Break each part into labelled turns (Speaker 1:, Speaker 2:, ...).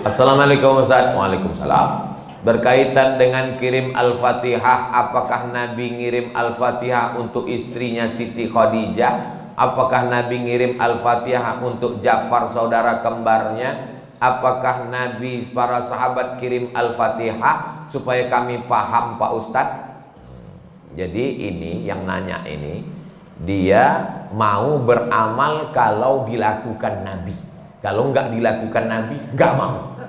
Speaker 1: Assalamualaikum Ustaz. Waalaikumsalam. Berkaitan dengan kirim Al-Fatihah, apakah Nabi ngirim Al-Fatihah untuk istrinya Siti Khadijah? Apakah Nabi ngirim Al-Fatihah untuk Ja'far saudara kembarnya? Apakah Nabi para sahabat kirim Al-Fatihah? Supaya kami paham Pak Ustadz. Jadi ini yang nanya ini, dia mau beramal kalau dilakukan Nabi. Kalau nggak dilakukan Nabi, nggak mau.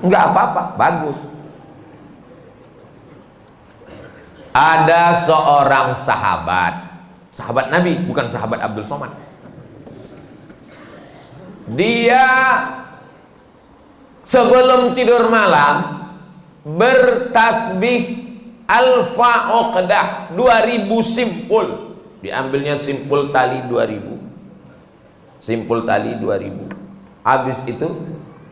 Speaker 1: Nggak apa-apa, bagus. Ada seorang sahabat Nabi, bukan sahabat Abdul Somad. Dia sebelum tidur malam bertasbih alfa uqdah 2000 simpul. Diambilnya simpul tali 2000. Simpul tali 2000. Habis itu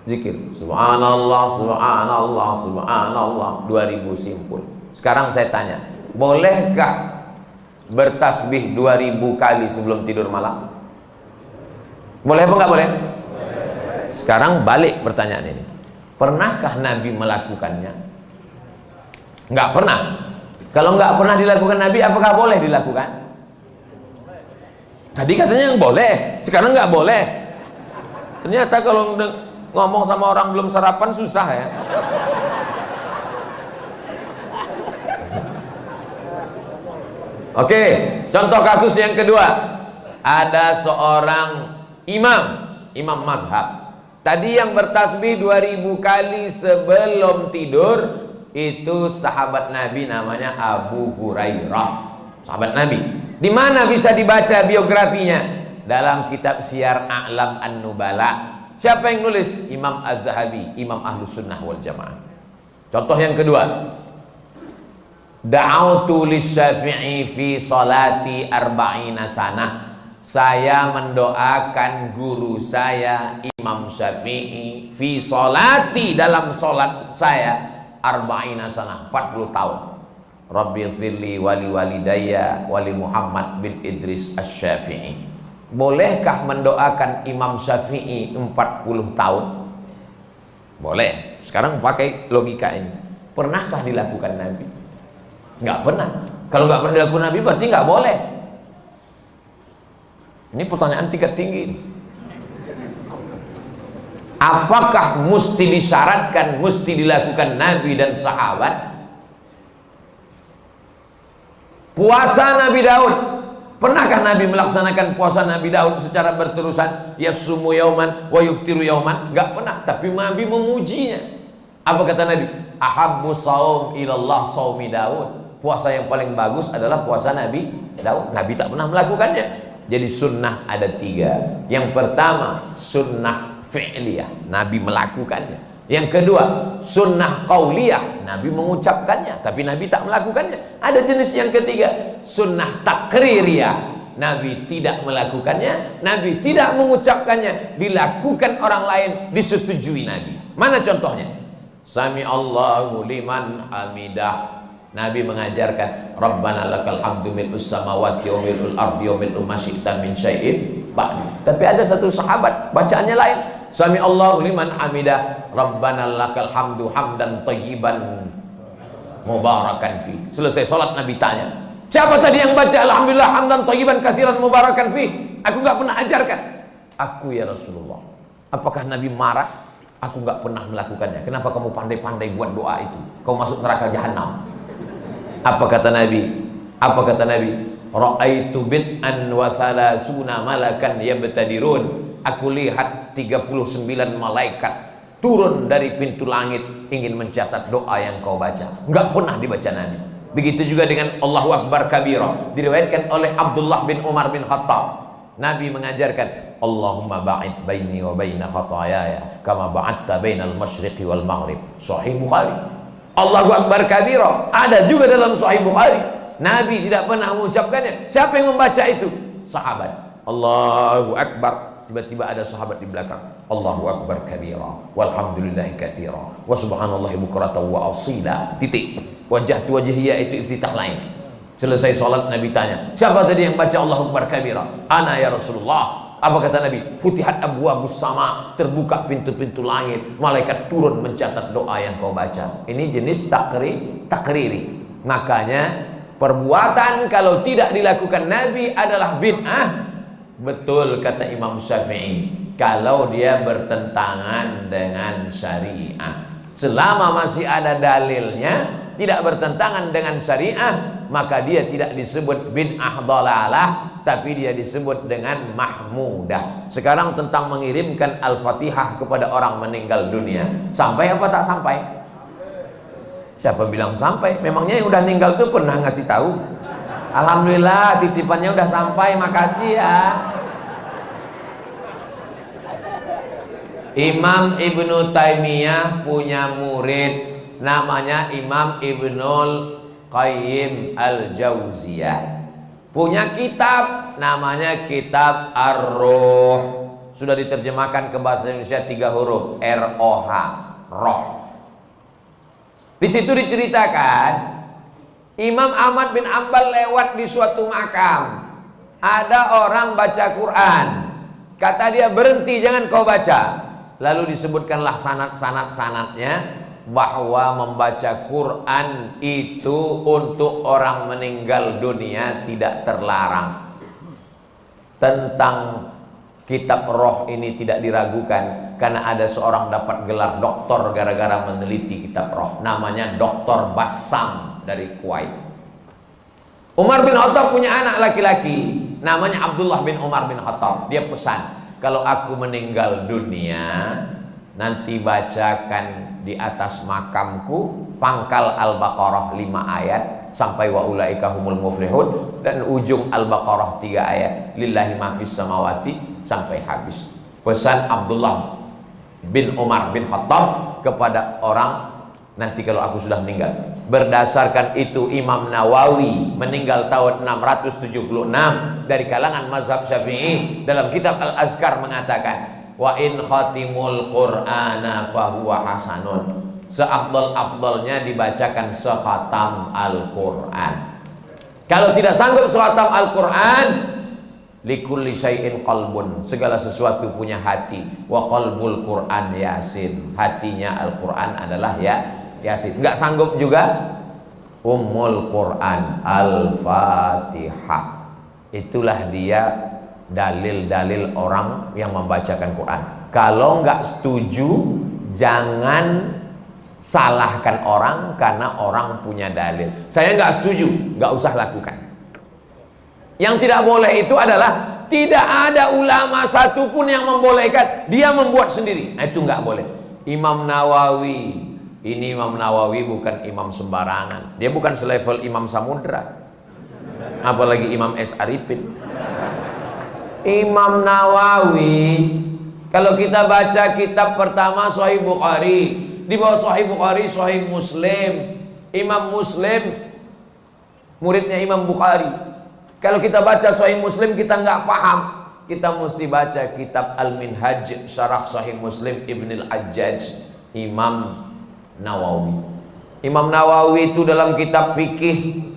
Speaker 1: zikir subhanallah subhanallah subhanallah 2000 simpul. Sekarang saya tanya, bolehkah bertasbih 2000 kali sebelum tidur malam? Boleh apa enggak boleh? Sekarang balik pertanyaan ini. Pernahkah Nabi melakukannya? Enggak pernah. Kalau enggak pernah dilakukan Nabi, apakah boleh dilakukan? Tadi katanya yang boleh, sekarang enggak boleh. Ternyata kalau ngomong sama orang belum sarapan susah ya. Oke, contoh kasus yang kedua. Ada seorang imam mazhab. Tadi yang bertasbih 2000 kali sebelum tidur itu sahabat Nabi, namanya Abu Hurairah. Sahabat Nabi. Di mana bisa dibaca biografinya? Dalam kitab Syiar A'lam An-Nubala. Siapa yang nulis? Imam Az-Zahabi, Imam Ahlus Sunnah wal Jamaah. Contoh yang kedua. Da'autu lisyafi'i fi salati arba'ina sanah. Saya mendoakan guru saya Imam Syafi'i fi salati, dalam salat saya arba'ina sanah, 40 tahun. Rabbi firli wali walidayya wali Muhammad bin Idris Asy-Syafi'i. Bolehkah mendoakan Imam Syafi'i 40 tahun? Boleh. Sekarang pakai logika ini. Pernahkah dilakukan Nabi? Nggak pernah. Kalau nggak pernah dilakukan Nabi berarti nggak boleh. Ini pertanyaan tingkat tinggi. Apakah mesti disyaratkan, mesti dilakukan Nabi dan sahabat? Puasa Nabi Daud, pernahkah Nabi melaksanakan puasa Nabi Daud secara berterusan? Yasumu yauman wa yuftiru yauman? Nggak pernah. Tapi Nabi memujinya. Apa kata Nabi? Ahabbu saum ilallah saumi Daud. Puasa yang paling bagus adalah puasa Nabi Daud. Nabi tak pernah melakukannya. Jadi sunnah ada 3. Yang pertama sunnah fi'liyah, Nabi melakukannya. Yang kedua sunnah qauliyah, Nabi mengucapkannya tapi Nabi tak melakukannya. Ada jenis yang ketiga, sunnah takririyah, Nabi tidak melakukannya, Nabi tidak mengucapkannya, dilakukan orang lain, disetujui Nabi. Mana contohnya? Sami Allahu liman hamidah, Nabi mengajarkan Rabbana lakal hamdu mil'us samawati wa mil'ul ardi wa mil'u ma syi'ta min syai'in ba'du. Tapi ada satu sahabat bacaannya lain. Sami Allahu liman hamidah, Rabbana lakal hamdu hamdan thayyiban mubarakan fi. Selesai salat Nabi tanya, siapa tadi yang baca alhamdulillah hamdan thayyiban katsiran mubarakan fi? Aku enggak pernah ajarkan. Aku ya Rasulullah. Apakah Nabi marah? Aku enggak pernah melakukannya. Kenapa kamu pandai-pandai buat doa itu? Kau masuk neraka jahanam. Apa kata Nabi? Apa kata Nabi? Ra'aitu bid'an wa salasuna malakan yabtadirun. Aku lihat 39 malaikat turun dari pintu langit ingin mencatat doa yang kau baca. Enggak pernah dibaca Nabi. Begitu juga dengan Allahu Akbar kabira. Diriwayatkan oleh Abdullah bin Umar bin Khattab. Nabi mengajarkan Allahumma ba'id baini wa baina khatayaya kama ba'adta bainal masyriqi wal maghrib. Sahih Bukhari. Allahu Akbar kabira ada juga dalam Sahih Bukhari. Nabi tidak pernah mengucapkannya. Siapa yang membaca itu? Sahabat. Allahu Akbar. Tiba-tiba ada sahabat di belakang. Allahu Akbar kabira walhamdulillahi katsira wa subhanallahi bukratan wa asila. Titik. Wajah tu wajhiyya itu iftitah lain. Selesai salat Nabi tanya, siapa tadi yang baca Allahu Akbar kabira? Ana ya Rasulullah. Apa kata Nabi? Futihat abwabus sama, terbuka pintu-pintu langit, malaikat turun mencatat doa yang kau baca. Ini jenis takriri. Makanya perbuatan kalau tidak dilakukan Nabi adalah bid'ah. Betul kata Imam Syafi'i, kalau dia bertentangan dengan syariah. Selama masih ada dalilnya, tidak bertentangan dengan syariah, maka dia tidak disebut bid'ah dhalalah, tapi dia disebut dengan mahmudah. Sekarang tentang mengirimkan Al-Fatihah kepada orang meninggal dunia, sampai apa tak sampai? Siapa bilang sampai? Memangnya yang udah meninggal tuh pernah ngasih tahu? Alhamdulillah titipannya udah sampai, makasih ya. Imam Ibnu Taimiyah punya murid namanya Imam Ibnul Qayyim Al-Jauziyah. Punya kitab namanya Kitab Ar-Ruh. Sudah diterjemahkan ke bahasa Indonesia 3 huruf, R-O-H, roh. Di situ diceritakan Imam Ahmad bin Ambal lewat di suatu makam. Ada orang baca Quran. Kata dia, berhenti, jangan kau baca. Lalu disebutkanlah sanad-sanadnya bahwa membaca Quran itu untuk orang meninggal dunia tidak terlarang. Tentang kitab roh ini tidak diragukan, karena ada seorang dapat gelar doktor gara-gara meneliti kitab roh. Namanya Dr. Bassam dari Kuwait. Umar bin Khattab punya anak laki-laki namanya Abdullah bin Umar bin Khattab. Dia pesan, kalau aku meninggal dunia, nanti bacakan di atas makamku pangkal Al-Baqarah 5 ayat sampai wa ulaika humul muflihun, dan ujung Al-Baqarah 3 ayat lillahi ma fis samawati sampai habis. Pesan Abdullah bin Umar bin Khattab kepada orang nanti kalau aku sudah meninggal. Berdasarkan itu Imam Nawawi meninggal tahun 676 dari kalangan mazhab Syafi'i, dalam kitab Al-Azkar mengatakan, wa in khatimul Qur'ana fahuwa hasanun. Seafdal-afdalnya dibacakan sekhatam Al-Qur'an. Kalau tidak sanggup sekhatam Al-Qur'an, likulli syai'in qalbun, segala sesuatu punya hati. Wa qalbul Qur'an Yasin, hatinya Al-Qur'an adalah Yasin. Enggak sanggup juga Ummul Quran Al-Fatihah. Itulah dia dalil-dalil orang yang membacakan Quran. Kalau enggak setuju, jangan salahkan orang karena orang punya dalil. Saya enggak setuju, enggak usah lakukan. Yang tidak boleh itu adalah tidak ada ulama satupun yang membolehkan, dia membuat sendiri. Nah, itu enggak boleh. Imam Nawawi, ini Imam Nawawi bukan imam sembarangan. Dia bukan selevel Imam Samudra, apalagi Imam S. Arifin. Imam Nawawi, kalau kita baca kitab pertama Sahih Bukhari, di bawah Sahih Bukhari Sahih Muslim. Imam Muslim muridnya Imam Bukhari. Kalau kita baca Sahih Muslim kita nggak paham, kita mesti baca kitab Al-Minhaj Syarah Sahih Muslim Ibn Al-Hajjaj Imam Nawawi. Imam Nawawi itu dalam kitab fikih,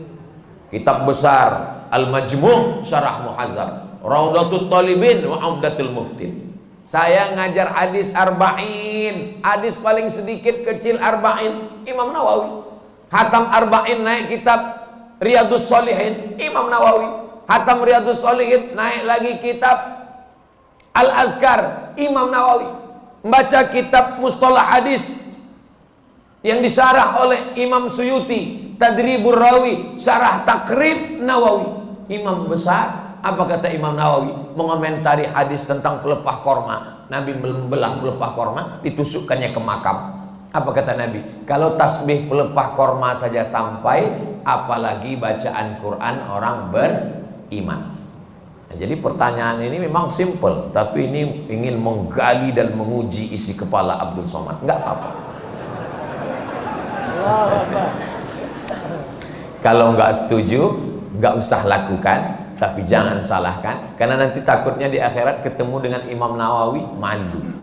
Speaker 1: kitab besar Al-Majmu' Syarah Muhazzab, Raudatul Talibin wa Umdatul Muftin. Saya ngajar hadis arba'in, hadis paling sedikit kecil arba'in, Imam Nawawi. Hatam arba'in naik kitab Riyadus Shalihin, Imam Nawawi. Hatam Riyadus Shalihin naik lagi kitab Al-Azkar, Imam Nawawi. Membaca kitab Mustalah Hadis yang disyarah oleh Imam Suyuti, Tadribur Rawi, Syarah Takrib Nawawi. Imam besar. Apa kata Imam Nawawi? Mengomentari hadis tentang pelepah korma. Nabi membelah pelepah korma, ditusukkannya ke makam. Apa kata Nabi? Kalau tasbih pelepah korma saja sampai, apalagi bacaan Quran orang beriman. Nah, jadi pertanyaan ini memang simple, tapi ini ingin menggali dan menguji isi kepala Abdul Somad. Enggak apa-apa. Kalau nggak setuju, nggak usah lakukan, tapi jangan salahkan, karena nanti takutnya di akhirat ketemu dengan Imam Nawawi malu.